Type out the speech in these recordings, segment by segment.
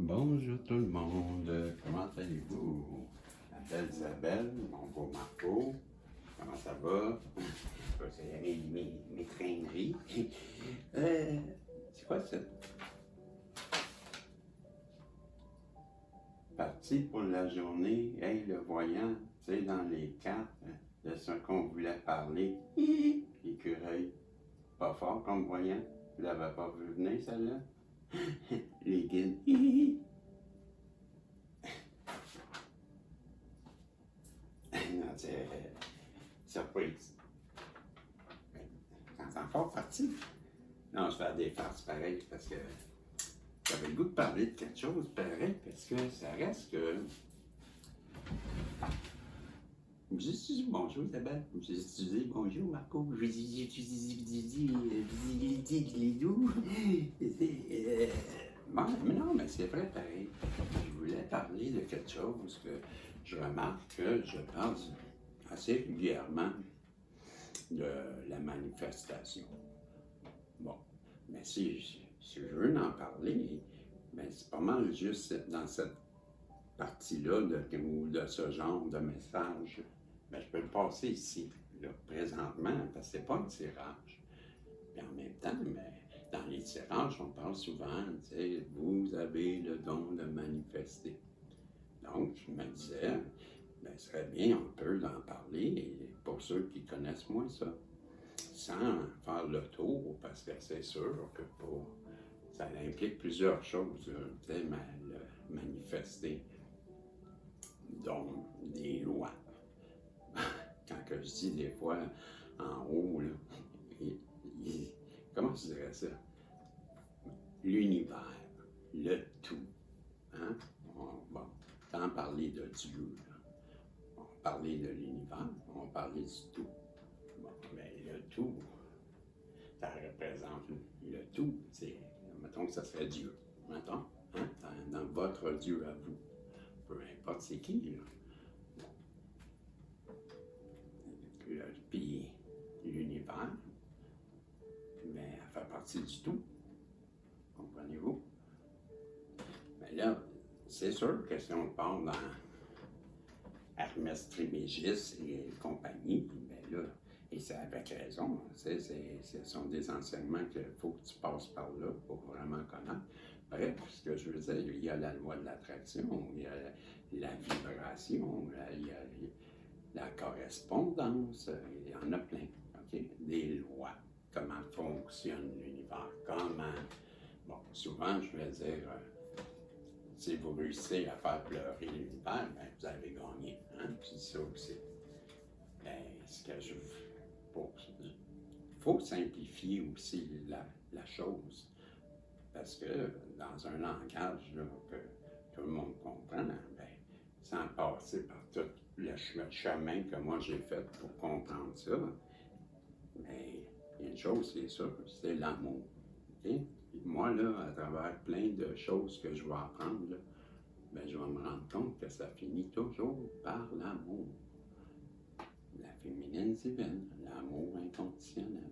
Bonjour tout le monde, comment allez-vous? La belle Isabelle, mon beau Marco, comment ça va? Ça, c'est mes traîneries. C'est quoi cette partie pour la journée? Hey, le voyant, tu sais, dans les cartes de ce qu'on voulait parler. L'écureuil, pas fort comme voyant. Tu l'avais pas vu venir, celle-là? Les guides. Non, c'est surprise. T'es encore parti? Non, je fais des farces pareilles parce que j'avais le goût de parler de quelque chose pareil parce que ça reste que. Vous utilisez bonjour Isabelle, vous utilisez bonjour Marco, vous utilisez les doux. Bon, mais non, mais c'est vrai pareil. Je voulais parler de quelque chose que je remarque que je pense assez régulièrement de la manifestation. Bon, mais si je veux en parler, ben c'est pas mal juste dans cette partie-là de ce genre de message. Ben, je peux le passer ici, là, présentement, parce que c'est pas un tirage. Puis en même temps, mais dans les tirages, on parle souvent, tu sais, vous avez le don de manifester. Donc, je me disais, ben, ce serait bien un peu d'en parler, pour ceux qui connaissent moins ça, sans faire le tour, parce que c'est sûr que ça implique plusieurs choses, tu sais, manifester, dont des lois. Quand que je dis des fois en haut, là, comment je dirais ça? L'univers, le tout. Hein? Bon, sans parler de Dieu, là. On va parler de l'univers, on va parler du tout. Bon, mais le tout, ça représente le tout. Mettons que ça serait Dieu. Mettons, hein? Dans votre Dieu à vous. Peu importe c'est qui, là. Puis l'univers, mais elle fait partie du tout. Comprenez-vous? Mais là, c'est sûr que si on parle dans Hermès Trismégis et compagnie, bien là, et c'est avec raison, ce sont des enseignements qu'il faut que tu passes par là pour vraiment connaître. Bref, ce que je veux dire, il y a la loi de l'attraction, il y a la vibration, il y a la correspondance, il y en a plein, OK? Des lois, comment fonctionne l'univers, comment. Bon, souvent, je vais dire, si vous réussissez à faire pleurer l'univers, ben, vous avez gagné, hein? Je dis ça aussi. Ben, ce que je. Il faut simplifier aussi la chose, parce que dans un langage là, que tout le monde comprend, ben, sans passer par tout le chemin que moi j'ai fait pour comprendre ça, mais il y a une chose qui est sûre, c'est l'amour. Okay? Moi, là, à travers plein de choses que je vais apprendre, là, ben, je vais me rendre compte que ça finit toujours par l'amour. La féminine divine, l'amour inconditionnel.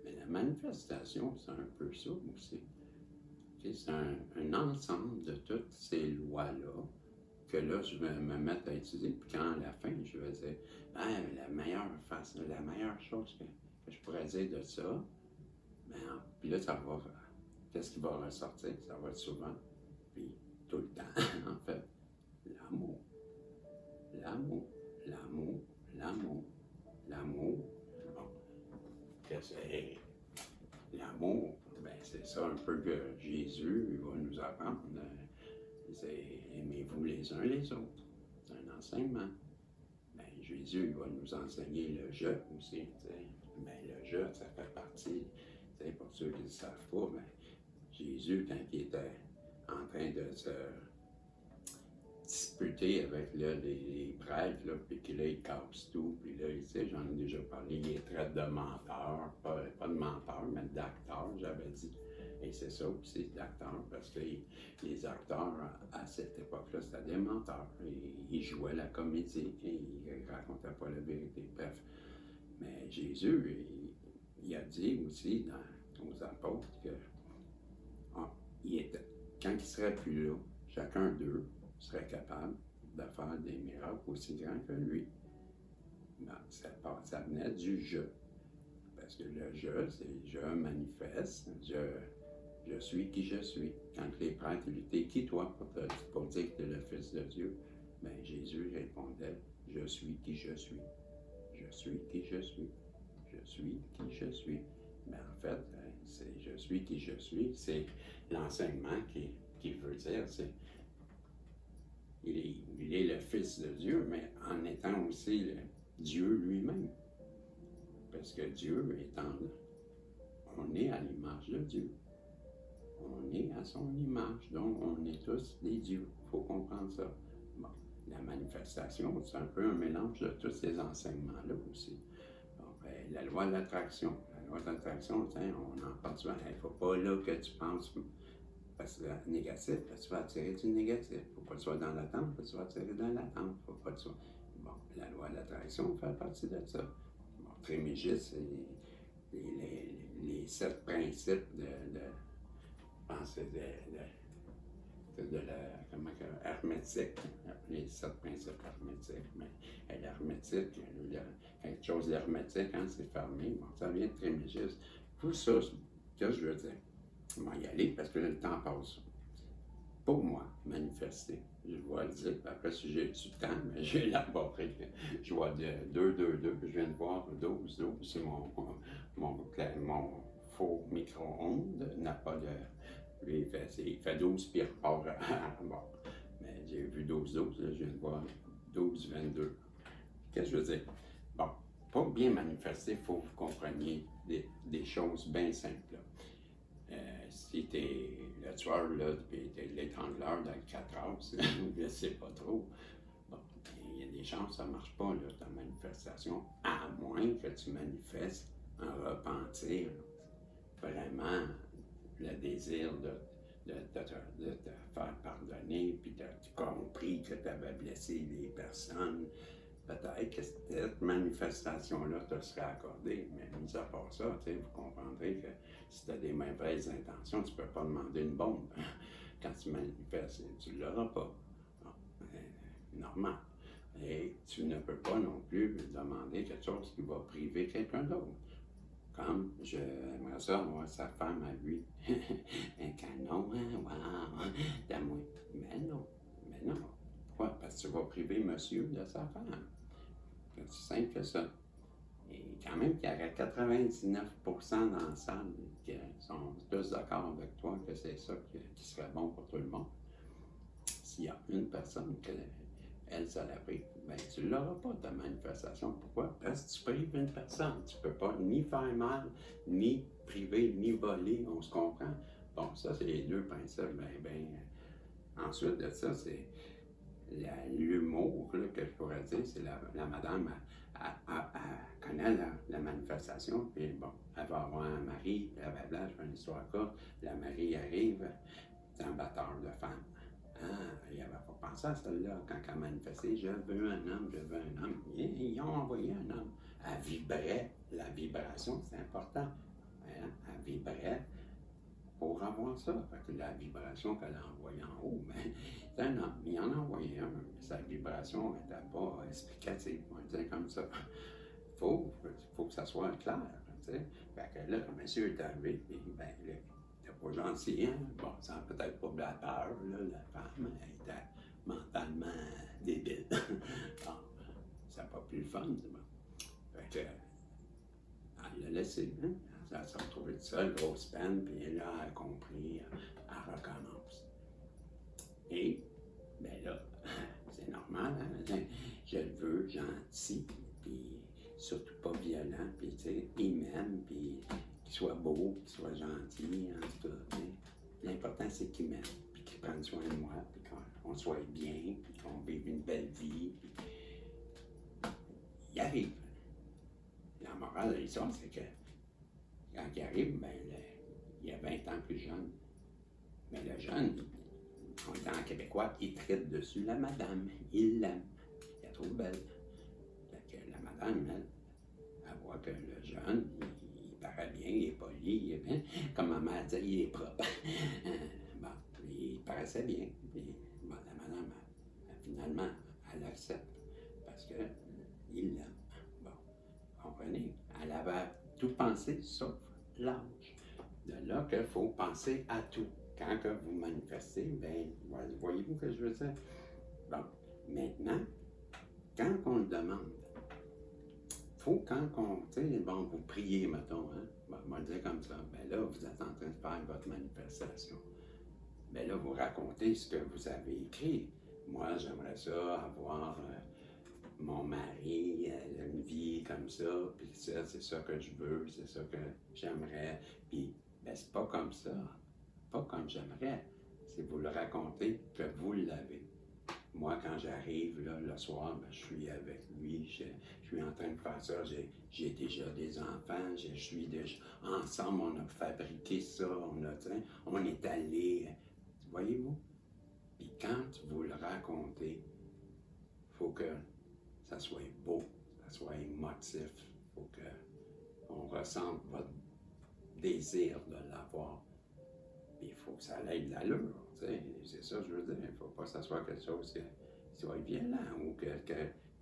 Mais la manifestation, c'est un peu ça aussi. Okay? C'est un ensemble de toutes ces lois-là que là, je vais me mettre à étudier. Puis quand à la fin, je vais dire, ben, la meilleure chose que je pourrais dire de ça, ben, puis là, ça va. Qu'est-ce qui va ressortir? Ça va être souvent, puis tout le temps, en fait, l'amour. L'amour, l'amour, l'amour, l'amour. Bon, qu'est-ce que c'est? L'amour, ben, c'est ça un peu que Jésus va nous apprendre. C'est aimez-vous les uns les autres. C'est un enseignement. Ben, Jésus va nous enseigner le je aussi. Ben, le je, ça fait partie. Pour ceux qui ne savent pas, ben, Jésus, quand il était en train de se disputer avec là, les prêtres, là, puis que là, il casse tout, puis là, j'en ai déjà parlé, il est traite de menteur, pas de menteur, mais d'acteur, j'avais dit. Et c'est ça aussi, d'acteur, parce que les acteurs, à cette époque-là, c'était des menteurs. Ils jouaient la comédie, et ils ne racontaient pas la vérité. Bref. Mais Jésus, il a dit aussi aux apôtres que il était quand il ne serait plus là, chacun d'eux serait capable de faire des miracles aussi grands que lui. Ben, ça venait du je. Parce que le je, c'est je manifeste, je suis qui je suis. Quand les prêtres lui disaient, qui toi pour dire que tu es le Fils de Dieu? Ben, Jésus répondait, je suis qui je suis. Je suis qui je suis. Je suis qui je suis. Mais en fait, c'est je suis qui je suis, c'est l'enseignement qui veut dire, il est le Fils de Dieu, mais en étant aussi le Dieu lui-même. Parce que Dieu étant, on est à l'image de Dieu. On est à son image, donc on est tous des dieux. Il faut comprendre ça. Bon, la manifestation, c'est un peu un mélange de tous ces enseignements-là aussi. Donc, la loi de l'attraction. La loi de l'attraction, on en parle souvent. Il ne faut pas là que tu penses parce que négatif, parce que tu vas attirer du négatif. Il ne faut pas que tu sois dans l'attente, parce que tu vas attirer dans l'attente. Il faut pas que tu sois... Bon, la loi de l'attraction fait partie de ça. Bon, Trémégis, c'est les 7 principes je pense que c'est de la, comment que, hermétique, les 7 principes hermétiques, mais l'hermétique, quelque chose d'hermétique, hein, c'est fermé, bon, ça vient de Trémégis. Tout ça, que je veux dire, on va y aller parce que là, le temps passe. Pour moi, manifester, je vois le dire, après si j'ai du temps, mais j'ai élaboré, je vois 2, 2, 2, je viens de voir 12, 12, c'est mon faux micro-ondes, n'a pas de... Lui, il fait 12 puis il repart bon. Mais j'ai vu 12, 12, là, je viens de voir 12, 22. Qu'est-ce que je veux dire? Bon, pour bien manifester, il faut que vous compreniez des choses bien simples. Si tu es le tueur, là, puis tu es l'étrangleur d'Alcatraz, je ne sais pas trop. Bon, il y a des chances que ça ne marche pas, là, ta manifestation, à moins que tu manifestes un repentir, vraiment le désir de te faire pardonner, puis tu as compris que tu avais blessé les personnes. Peut-être que cette manifestation-là te serait accordée, mais mis à part ça, vous comprendrez que si tu as des mauvaises intentions, tu ne peux pas demander une bombe. Quand tu manifestes, tu ne l'auras pas. Bon, normal. Et tu ne peux pas non plus demander quelque chose qui va priver quelqu'un d'autre. Comme j'aimerais ça avoir sa femme à lui. Un canon, hein, wow, d'amour. Mais non. Pourquoi? Parce que tu vas priver monsieur de sa femme. C'est aussi simple que ça. Et quand même qu'il y aurait 99% dans la salle qui sont tous d'accord avec toi que c'est ça qui serait bon pour tout le monde. S'il y a une personne que elle, ça la prive, ben tu ne l'auras pas ta manifestation. Pourquoi? Parce que tu prives une personne. Tu ne peux pas ni faire mal, ni priver, ni voler, on se comprend. Bon, ça, c'est les deux principes. Ensuite de ça, c'est l'humour là, que je pourrais dire, c'est la madame, elle connaît la manifestation, puis bon, elle va avoir un mari, blablabla, je fais une histoire courte, la Marie arrive, c'est un batteur de femmes. Ah, il n'avait pas pensé à celle-là quand elle a manifesté, je veux un homme, je veux un homme. Ils ont envoyé un homme. Elle vibrait, la vibration, c'est important. Hein? Elle vibrait pour avoir ça. Fait que la vibration qu'elle a envoyée en haut, mais c'est un homme. Il en a envoyé un, mais sa vibration n'était pas explicative, on va dire comme ça. Il faut que ça soit clair. Fait que là, le monsieur est arrivé, puis ben, là, il était pas gentil, hein? Bon, ça n'a peut-être pas de la peur, là, la femme, elle était mentalement débile. Bon, ça n'a pas plus le fun, bon. Fait que, elle l'a laissé, hein? Elle s'est retrouvée toute seule, grosse peine, puis là, elle a compris, elle recommence. Et, ben là, c'est normal, hein? Je le veux gentil, puis surtout pas violent, puis tu sais, il m'aime, puis qu'il soit beau, qu'il soit gentil, en tout cas. L'important, c'est qu'il m'aime, puis qu'il prenne soin de moi, puis qu'on soit bien, puis qu'on vive une belle vie, puis il arrive. La morale de l'histoire, c'est que quand il arrive, ben, il y a 20 ans plus jeune. Mais le jeune, on est en québécois, il traite dessus la madame. Il l'aime. Il la trouve belle. Fait que la madame, elle voit que le jeune, il paraît bien, il est poli, il est bien. Comme maman a dit, il est propre. Bon, il paraissait bien. Puis bon, la madame, finalement, elle accepte parce qu'il l'aime. Bon, comprenez? Elle avait tout pensé sauf l'âge. De là qu'il faut penser à tout. Quand que vous manifestez, bien, voyez-vous ce que je veux dire? Bon, maintenant, quand on le demande, faut quand on, tu sais, bon, vous priez, mettons, hein, on va le dire comme ça, ben là, vous êtes en train de faire votre manifestation. Ben là, vous racontez ce que vous avez écrit. Moi, j'aimerais ça avoir mon mari, une vie comme ça, puis ça, c'est ça que je veux, c'est ça que j'aimerais. Puis, ben, c'est pas comme ça, pas comme j'aimerais. C'est vous le racontez que vous l'avez. Moi, quand j'arrive là, le soir, ben, je suis avec lui, je suis en train de faire ça, j'ai déjà des enfants, je suis déjà ensemble, on a fabriqué ça, on est allé, voyez-vous? Puis quand vous le racontez, il faut que ça soit beau, ça soit émotif, il faut qu'on ressente votre désir de l'avoir. Puis il faut que ça aille de l'allure, tu sais, c'est ça que je veux dire. Il ne faut pas que ça soit quelque chose qui soit violent ou que,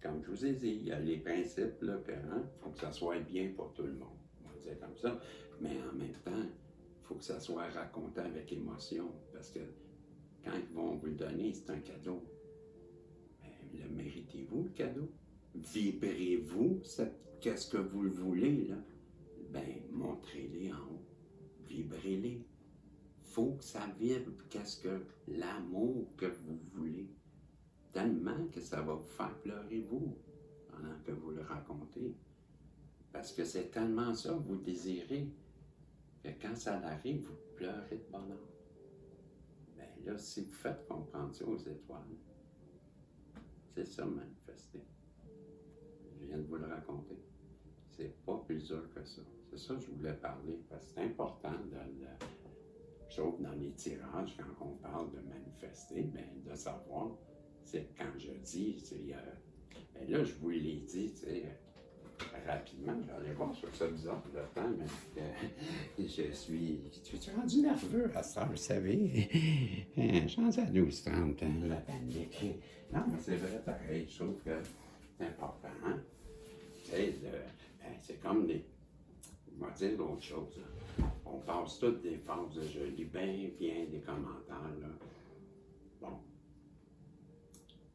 comme je vous ai dit, il y a les principes, là, que, faut que ça soit bien pour tout le monde. On va dire comme ça. Mais en même temps, il faut que ça soit raconté avec émotion. Parce que quand ils vont vous le donner, c'est un cadeau. Ben, le méritez-vous, le cadeau? Vibrez-vous qu'est-ce que vous le voulez, là? Ben, montrez-les en haut. Vibrez-les. Faut que ça vibre, qu'est-ce que l'amour que vous voulez. Tellement que ça va vous faire pleurer, vous, pendant que vous le racontez. Parce que c'est tellement ça que vous désirez, que quand ça arrive, vous pleurez de bonheur. Bien là, si vous faites comprendre ça aux étoiles, c'est ça manifester. Je viens de vous le raconter. C'est pas plus dur que ça. C'est ça que je voulais parler, parce que c'est important sauf dans les tirages, quand on parle de manifester, bien, de savoir, c'est quand je dis, ben là, je vous l'ai dit, tu sais, rapidement, j'allais voir sur ça bizarre le temps, mais je suis rendu nerveux à ça, vous savez. Je suis rendu à 12h30, la panique. Non, mais c'est vrai, pareil, je trouve que c'est important. Hein? Tu sais, c'est comme on va dire l'autre chose. On passe toutes des phases. Je lis bien des commentaires. Là. Bon.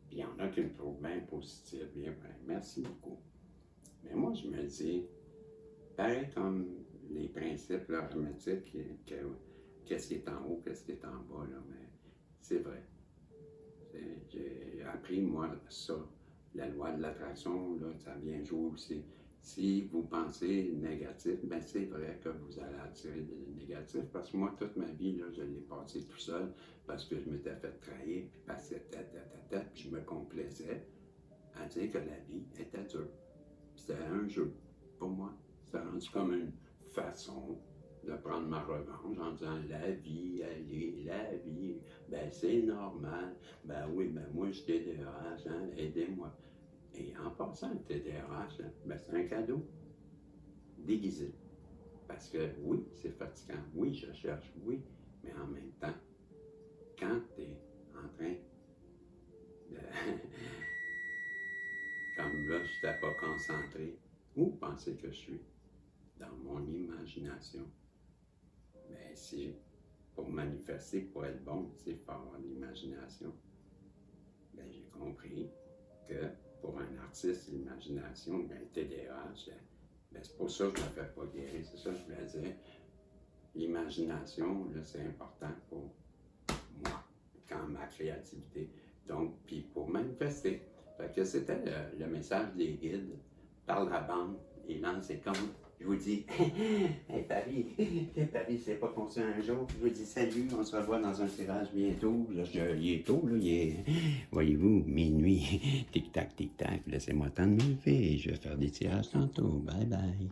Puis il y en a qui me trouvent bien positif. Bien, merci beaucoup. Mais moi, je me dis, pareil comme les principes là, hermétiques, qu'est-ce qui est en haut, qu'est-ce qui est en bas, là, mais c'est vrai. J'ai appris, moi, ça. La loi de l'attraction, là, ça vient jouer aussi. Si vous pensez négatif, ben c'est vrai que vous allez attirer des négatifs. Parce que moi, toute ma vie, là, je l'ai passé tout seul parce que je m'étais fait trahir, puis passer tête, puis je me complaisais à dire que la vie était dure. C'était un jeu pour moi. C'était rendu comme une façon de prendre ma revanche en disant la vie, la vie, ben c'est normal. Ben oui, ben moi je TDAH, hein, aidez-moi. Et en passant, le TDAH, ben c'est un cadeau déguisé. Parce que oui, c'est fatigant, oui, je cherche, oui, mais en même temps, quand tu es en train de. Comme là, je n'étais pas concentré, où pensez que je suis? Dans mon imagination. Mais si, pour manifester, pour être bon, il faut avoir l'imagination. Ben, j'ai compris que pour un artiste, l'imagination, ben, TDAH, ben, c'est pour ça que je ne me fais pas guérir. C'est ça que je voulais dire. L'imagination, là, c'est important pour moi, quand ma créativité. Donc, puis pour manifester. Fait que c'était le message des guides par la bande. Et là, c'est comme, je vous dis, hey Paris, c'est pas qu'on se un jour. Je vous dis salut, on se revoit dans un tirage bientôt. Là, il est tôt, là, voyez-vous, minuit. Tic-tac, laissez-moi le temps de me lever. Je vais faire des tirages tantôt. Bye bye.